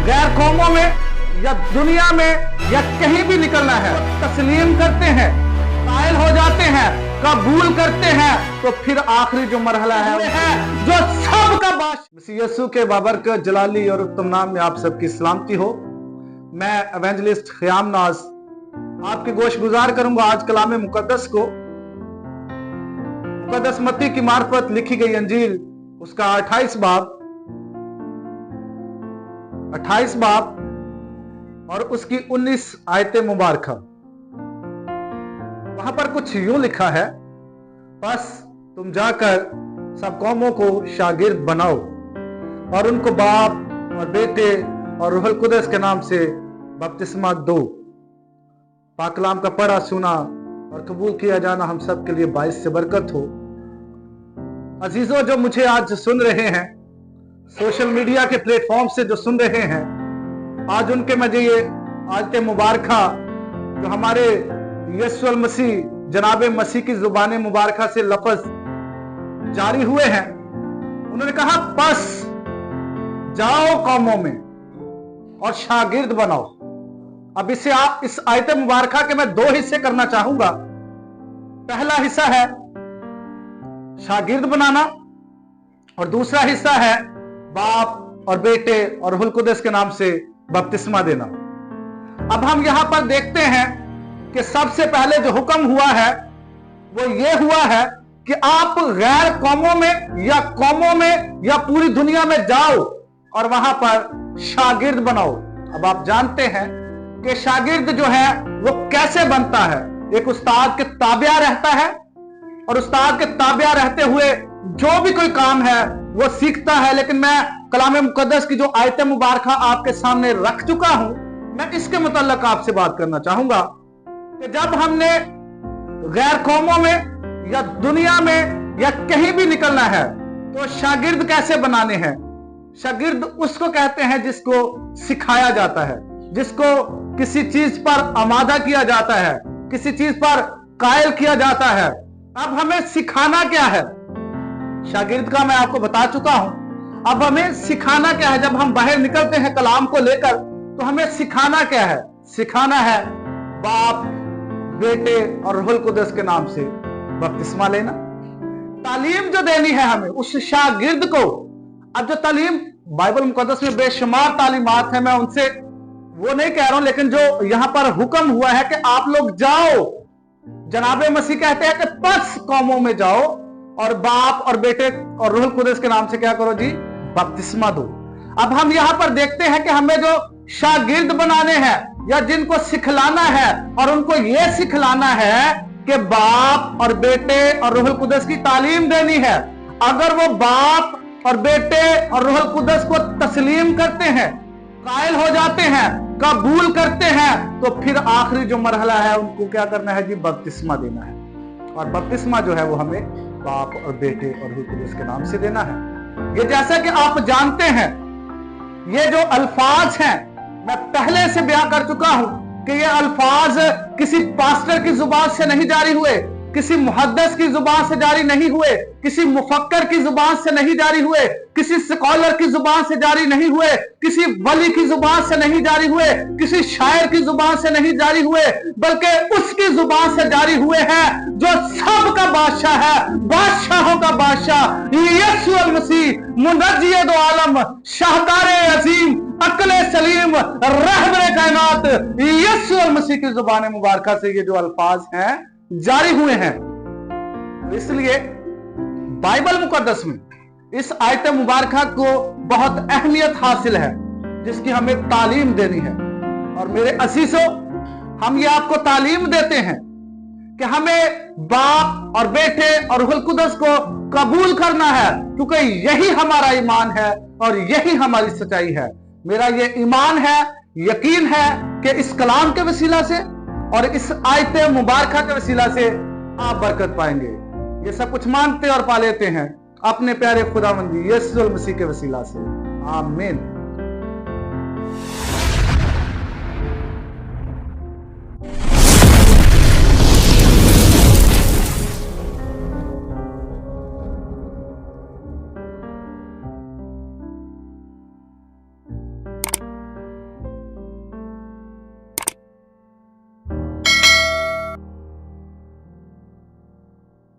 गैर कौमों में या दुनिया में या कहीं भी निकलना है, तस्लीम करते हैं, कायल हो जाते हैं, कबूल करते हैं, तो फिर आखिरी जो मरहला है जो सबका बादशाह यीशु के बाबरकत जलाली और उत्तम नाम में आप सबकी सलामती हो। मैं एवेंजलिस्ट ख़याम नाज आपकी गोश गुजार करूंगा आज कलाम मुकद्दस को। मुकद्दस मत्ती की मार्फत लिखी गई अंजील उसका 28 बाब और उसकी 19 आयतें मुबारक। वहां पर कुछ यूं लिखा है, बस तुम जाकर सब कौमों को शागिर्द बनाओ और उनको बाप और बेटे और रूहुल कुद्दस के नाम से बपतिस्मा दो। पाक कलाम का पढ़ा सुना और कबूल किया जाना हम सब के लिए बाइस से बरकत हो। अजीजों, जो मुझे आज सुन रहे हैं, सोशल मीडिया के प्लेटफॉर्म से जो सुन रहे हैं, आज उनके मुझे ये आयतें मुबारका जो हमारे यीशु मसीह जनाब मसीह की जुबान मुबारका से लफ्ज जारी हुए हैं। उन्होंने कहा, बस जाओ कौमों में और शागिर्द बनाओ। अब इसे आप इस आयत मुबारका के मैं दो हिस्से करना चाहूंगा। पहला हिस्सा है शागिर्द बनाना और दूसरा हिस्सा है बाप और बेटे और रूहुल कुद्दस के नाम से बपतिस्मा देना। अब हम यहां पर देखते हैं कि सबसे पहले जो हुक्म हुआ है वो ये हुआ है कि आप गैर कौमों में या पूरी दुनिया में जाओ और वहां पर शागिर्द बनाओ। अब आप जानते हैं कि शागिर्द जो है वो कैसे बनता है। एक उस्ताद के ताबिया रहता है और उस्ताद के ताबिया रहते हुए जो भी कोई काम है वो सीखता है। लेकिन मैं कलाम मुकद्दस की जो आयत मुबारका आपके सामने रख चुका हूं, मैं इसके मुतल्लिक आपसे बात करना चाहूंगा कि जब हमने गैर कौमों में या दुनिया में या कहीं भी निकलना है तो शागिर्द कैसे बनाने हैं। शागिर्द उसको कहते हैं जिसको सिखाया जाता है, जिसको किसी चीज पर आमादा किया जाता है, किसी चीज पर कायल किया जाता है। अब हमें सिखाना क्या है? शागिर्द का मैं आपको बता चुका हूं। अब हमें सिखाना क्या है? जब हम बाहर निकलते हैं कलाम को लेकर तो हमें सिखाना क्या है? सिखाना है बाप, बेटे और रूहुल कुद्दस के नाम से बपतिस्मा लेना। तालीम जो देनी है हमें उस शागिर्द को। अब जो तालीम बाइबल मुकद्दस में बेशुमार तालीमात है, मैं उनसे वो नहीं कह रहा हूं, लेकिन जो यहां पर हुक्म हुआ है कि आप लोग जाओ, जनाब मसीह कहते हैं कि बस कौमों में जाओ और बाप और बेटे और रूहुल कुद्दस के नाम से क्या करो जी? बपतिस्मा दो। अब हम यहां पर देखते हैं कि हमें जो शागिर्द बनाने हैं या जिनको सिखलाना है, और उनको यह सिखलाना है कि बाप और बेटे और रूहुल कुद्दस की तालीम देनी है। अगर वो बाप और बेटे और रूहुल कुद्दस को तस्लीम करते हैं, कायल हो जाते हैं, कबूल करते हैं, तो फिर आखिरी जो मरहला है उनको क्या करना है जी? बपतिस्मा देना है। और बपतिस्मा जो है वो हमें बाप और बेटे और रूहुल कुद्दस के नाम से देना है। ये जैसा कि आप जानते हैं, ये जो अल्फाज हैं मैं पहले से बयां कर चुका हूं कि ये अल्फाज किसी पास्टर की जुबान से नहीं जारी हुए, किसी मुहद्दिस की जुबान से जारी नहीं हुए, किसी मुफक्कर की जुबान से नहीं जारी हुए, किसी स्कॉलर की जुबान से जारी नहीं हुए, किसी वली की जुबान से नहीं जारी हुए, किसी शायर की जुबान से नहीं जारी हुए, बल्कि उसकी जुबान से जारी हुए हैं जो सबका बादशाह है, बादशाहों का बादशाह यीशु मसीह, मुनज्जिय दो आलम, शाहकार अजीम, अक्ल सलीम, रहबर कायनात यीशु मसीह की जुबान मुबारका से ये जो अल्फाज हैं जारी हुए हैं। तो इसलिए बाइबल मुकद्दस में इस आयत मुबारका को बहुत अहमियत हासिल है जिसकी हमें तालीम देनी है। और मेरे असीसों, हम ये आपको तालीम देते हैं कि हमें बाप और बेटे और रूहुल कुद्दस को कबूल करना है, क्योंकि यही हमारा ईमान है और यही हमारी सच्चाई है। मेरा ये ईमान है, यकीन है कि इस कलाम के वसीला से और इस आयत मुबारका के वसीला से आप बरकत पाएंगे। ये सब कुछ मानते और पा लेते हैं अपने प्यारे खुदावंद यीशु मसीह के वसीला से। आमीन।